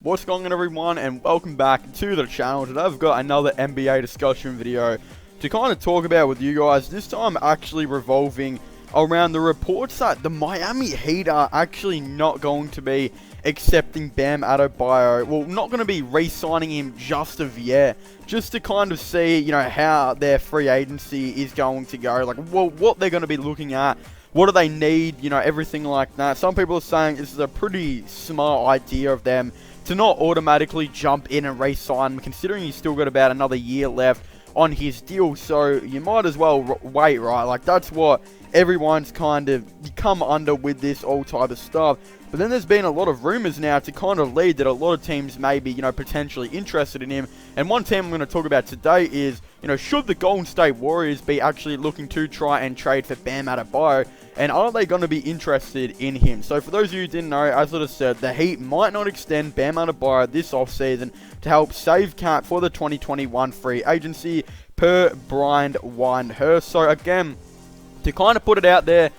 What's going on, everyone, and welcome back to the channel. Today I've got another NBA discussion video to kind of talk about with you guys. This time actually revolving around the reports that the Miami Heat are actually not going to be accepting Bam Adebayo. Well, not going to be re-signing him just of yet, just to kind of see, how their free agency is going to go. Like, well, what they're going to be looking at. What do they need? Everything like that. Some people are saying this is a pretty smart idea of them to not automatically jump in and re-sign him, considering he's still got about another year left on his deal. So you might as well wait, right? Like, that's what everyone's kind of come under with this all type of stuff. But then there's been a lot of rumors now to kind of lead that a lot of teams may be, potentially interested in him. And one team I'm going to talk about today is, should the Golden State Warriors be actually looking to try and trade for Bam Adebayo? And are they going to be interested in him? So for those of you who didn't know, as I said, the Heat might not extend Bam Adebayo this offseason to help save cap for the 2021 free agency per Brian Windhurst. So again, to kind of put it out there,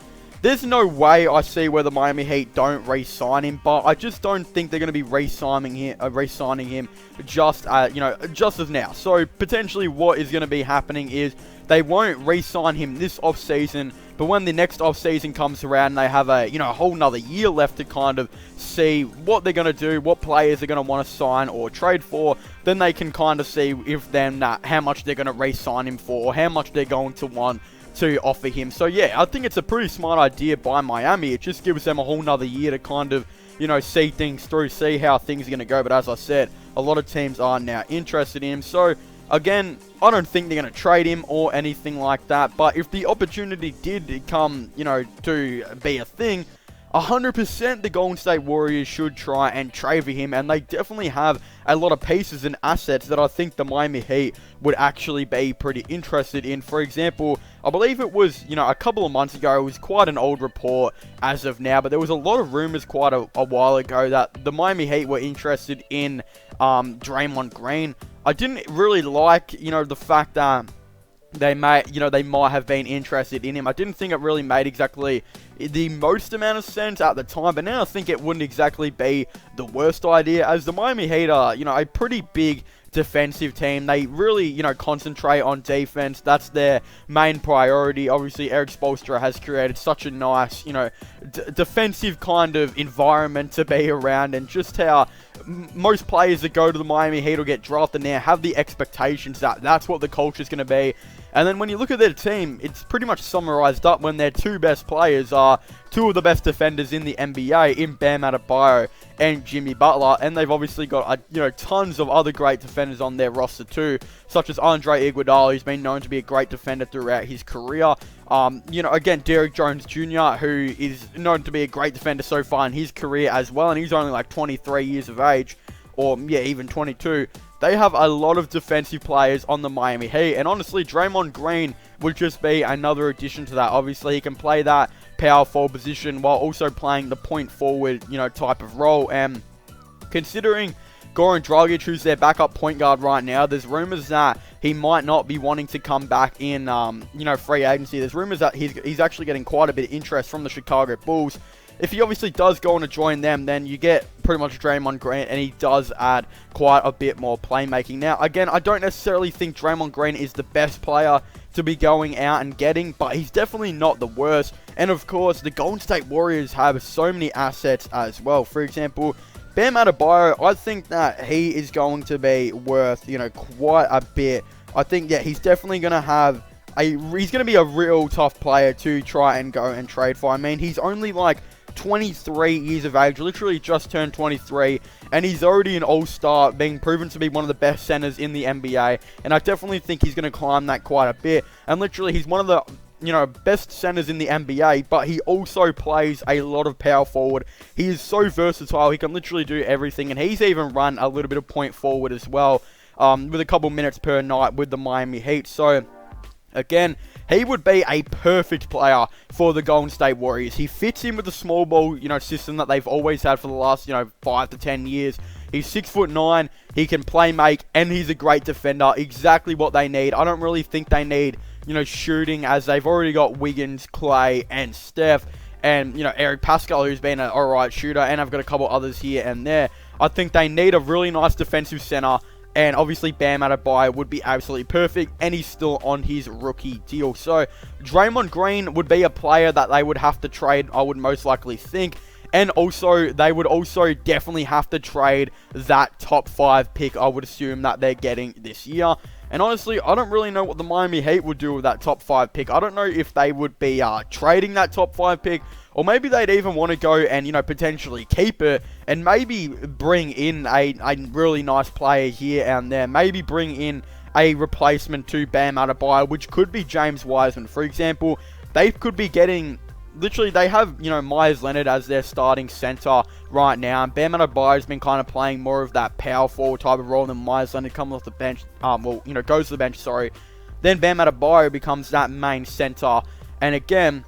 there's no way I see where the Miami Heat don't re-sign him, but I just don't think they're going to be re-signing him just as now. So potentially what is going to be happening is they won't re-sign him this offseason, but when the next offseason comes around, they have a whole nother year left to kind of see what they're going to do, what players they're going to want to sign or trade for. Then they can kind of see if how much they're going to re-sign him for, or how much they're going to want to offer him. So yeah, I think it's a pretty smart idea by Miami. It just gives them a whole nother year to kind of, see things through, see how things are going to go. But as I said, a lot of teams are now interested in him. So again, I don't think they're going to trade him or anything like that. But if the opportunity did come, to be a thing, 100% the Golden State Warriors should try and trade for him, and they definitely have a lot of pieces and assets that I think the Miami Heat would actually be pretty interested in. For example, I believe it was, a couple of months ago, it was quite an old report as of now, but there was a lot of rumors quite a while ago that the Miami Heat were interested in Draymond Green. I didn't really like, the fact that they might have been interested in him. I didn't think it really made exactly the most amount of sense at the time, but now I think it wouldn't exactly be the worst idea, as the Miami Heat are, a pretty big defensive team. They really, concentrate on defense. That's their main priority. Obviously, Eric Spoelstra has created such a nice, defensive kind of environment to be around, and just how most players that go to the Miami Heat or get drafted now have the expectations that that's what the culture is going to be. And then when you look at their team, it's pretty much summarized up when their two best players are two of the best defenders in the NBA in Bam Adebayo and Jimmy Butler. And they've obviously got, tons of other great defenders on their roster too, such as Andre Iguodala, who's been known to be a great defender throughout his career. Again, Derrick Jones Jr., who is known to be a great defender so far in his career as well, and he's only like 23 years of age, or yeah, even 22. They have a lot of defensive players on the Miami Heat, and honestly, Draymond Green would just be another addition to that. Obviously, he can play that power forward position while also playing the point forward, type of role. And considering Goran Dragic, who's their backup point guard right now, there's rumors that he might not be wanting to come back in, free agency. There's rumors that he's actually getting quite a bit of interest from the Chicago Bulls. If he obviously does go on to join them, then you get pretty much Draymond Green, and he does add quite a bit more playmaking. Now, again, I don't necessarily think Draymond Green is the best player to be going out and getting, but he's definitely not the worst. And of course, the Golden State Warriors have so many assets as well. For example, Bam Adebayo, I think that he is going to be worth, quite a bit. I think, yeah, he's definitely going to have he's going to be a real tough player to try and go and trade for. I mean, he's only like 23 years of age, literally just turned 23, and he's already an all-star, being proven to be one of the best centers in the NBA, and I definitely think he's going to climb that quite a bit. And literally, he's one of the best centers in the NBA, but he also plays a lot of power forward. He is so versatile, he can literally do everything, and he's even run a little bit of point forward as well, with a couple minutes per night with the Miami Heat. So again, he would be a perfect player for the Golden State Warriors. He fits in with the small ball, system that they've always had for the last, 5 to 10 years. He's 6'9", he can play make, and he's a great defender. Exactly what they need. I don't really think they need, shooting, as they've already got Wiggins, Clay, and Steph, and, Eric Pascal, who's been an alright shooter, and I've got a couple others here and there. I think they need a really nice defensive center. And obviously Bam Adebayo would be absolutely perfect, and he's still on his rookie deal. So Draymond Green would be a player that they would have to trade, I would most likely think. And also, they would also definitely have to trade that top 5 pick, I would assume, that they're getting this year. And honestly, I don't really know what the Miami Heat would do with that top 5 pick. I don't know if they would be trading that top 5 pick, or maybe they'd even want to go and, you know, potentially keep it and maybe bring in a really nice player here and there. Maybe bring in a replacement to Bam Adebayo, which could be James Wiseman. For example, they could be getting... Literally, they have, you know, Myers Leonard as their starting center right now. And Bam Adebayo's been kind of playing more of that power forward type of role than Myers Leonard comes off the bench. Well, you know, goes to the bench, sorry. Then Bam Adebayo becomes that main center. And again,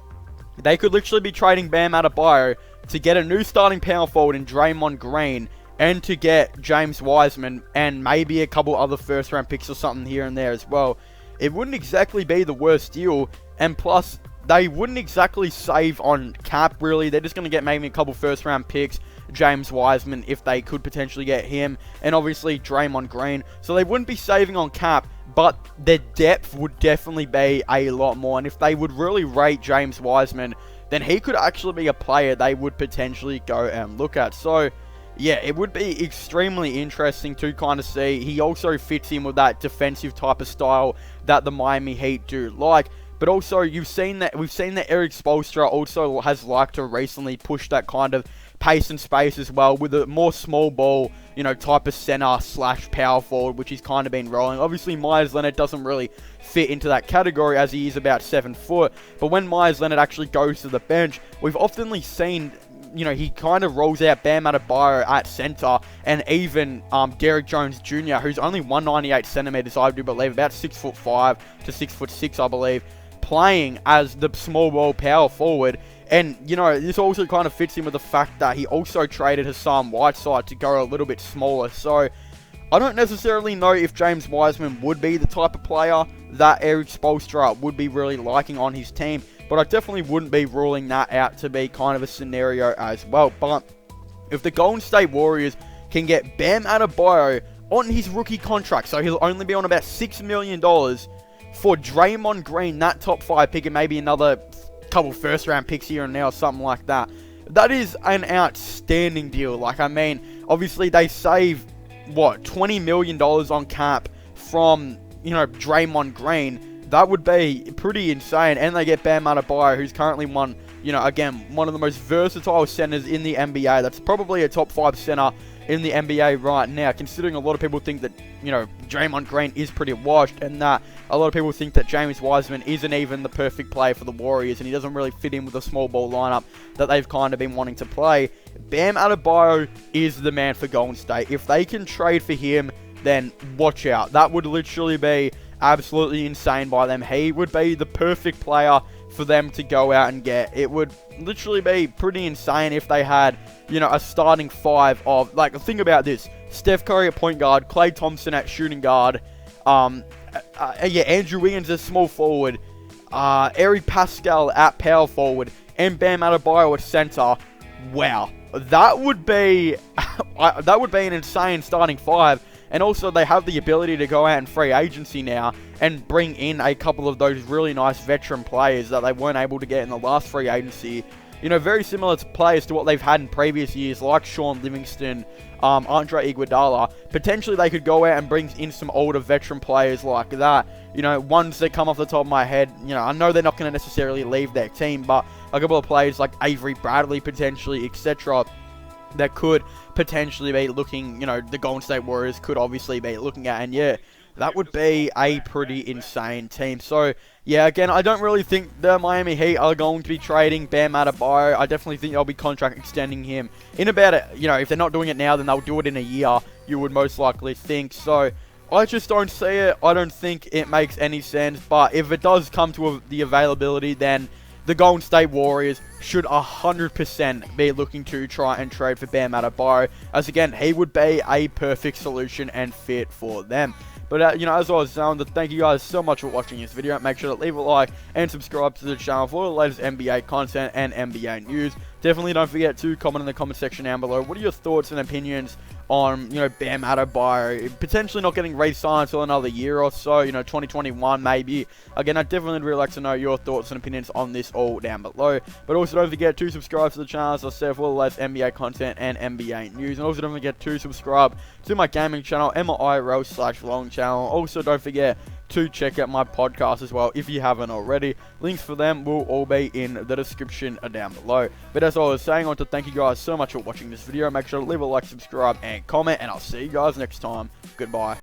they could literally be trading Bam Adebayo to get a new starting power forward in Draymond Green, and to get James Wiseman and maybe a couple other first round picks or something here and there as well. It wouldn't exactly be the worst deal, and plus, they wouldn't exactly save on cap, really. They're just going to get maybe a couple first round picks, James Wiseman, if they could potentially get him, and obviously Draymond Green. So they wouldn't be saving on cap, but their depth would definitely be a lot more. And if they would really rate James Wiseman, then he could actually be a player they would potentially go and look at. So yeah, it would be extremely interesting to kind of see. He also fits in with that defensive type of style that the Miami Heat do like. But also, we've seen that Eric Spoelstra also has liked to recently push that kind of pace and space as well, with a more small ball, you know, type of center / power forward, which he's kind of been rolling. Obviously, Myers Leonard doesn't really fit into that category, as he is about 7 foot. But when Myers Leonard actually goes to the bench, we've often seen, you know, he kind of rolls out Bam Adebayo at center, and even Derrick Jones Jr., who's only 198 centimeters, I do believe, about 6'5" to 6'6", I believe, playing as the small ball power forward. And, you know, this also kind of fits in with the fact that he also traded Hassan Whiteside to go a little bit smaller. So I don't necessarily know if James Wiseman would be the type of player that Eric Spoelstra would be really liking on his team, but I definitely wouldn't be ruling that out to be kind of a scenario as well. But if the Golden State Warriors can get Bam Adebayo on his rookie contract, so he'll only be on about $6 million, for Draymond Green, that top 5 pick, and maybe another couple first round picks here and there or something like that, that is an outstanding deal. Like, I mean, obviously they save, what, $20 million on cap from, you know, Draymond Green. That would be pretty insane. And they get Bam Adebayo, who's currently one of the most versatile centers in the NBA. That's probably a top 5 center in the NBA right now, considering a lot of people think that, you know, Draymond Green is pretty washed, and that a lot of people think that James Wiseman isn't even the perfect player for the Warriors, and he doesn't really fit in with the small ball lineup that they've kind of been wanting to play. Bam Adebayo is the man for Golden State. If they can trade for him, then watch out. That would literally be absolutely insane by them. He would be the perfect player for them to go out and get. It would literally be pretty insane if they had, you know, a starting 5 of, like, think about this: Steph Curry at point guard, Klay Thompson at shooting guard, Andrew Wiggins as small forward, Eric Pascal at power forward, and Bam Adebayo at center. Wow, that would be an insane starting 5. And also, they have the ability to go out in free agency now and bring in a couple of those really nice veteran players that they weren't able to get in the last free agency. You know, very similar to players to what they've had in previous years, like Sean Livingston, Andre Iguodala. Potentially, they could go out and bring in some older veteran players like that. You know, ones that come off the top of my head. You know, I know they're not going to necessarily leave their team, but a couple of players like Avery Bradley, potentially, etc., that could potentially be looking, you know, the Golden State Warriors could obviously be looking at. And yeah, that would be a pretty insane team. So yeah, again, I don't really think the Miami Heat are going to be trading Bam Adebayo. I definitely think they'll be contract extending him in about, you know, if they're not doing it now, then they'll do it in a year, you would most likely think. So I just don't see it. I don't think it makes any sense. But if it does come to the availability, then the Golden State Warriors should 100% be looking to try and trade for Bam Adebayo, as again, he would be a perfect solution and fit for them. But, you know, as I was saying, thank you guys so much for watching this video. Make sure to leave a like and subscribe to the channel for the latest NBA content and NBA news. Definitely don't forget to comment in the comment section down below. What are your thoughts and opinions on, you know, Bam Adebayo potentially not getting re-signed for another year or so, you know, 2021 maybe. Again, I'd definitely really like to know your thoughts and opinions on this all down below. But also don't forget to subscribe to the channel, as I said, for the latest NBA content and NBA news. And also don't forget to subscribe to my gaming channel, MIRL/Long channel. Also don't forget to check out my podcast as well if you haven't already. Links for them will all be in the description down below. But as I was saying, I want to thank you guys so much for watching this video. Make sure to leave a like, subscribe, and comment, and I'll see you guys next time. Goodbye.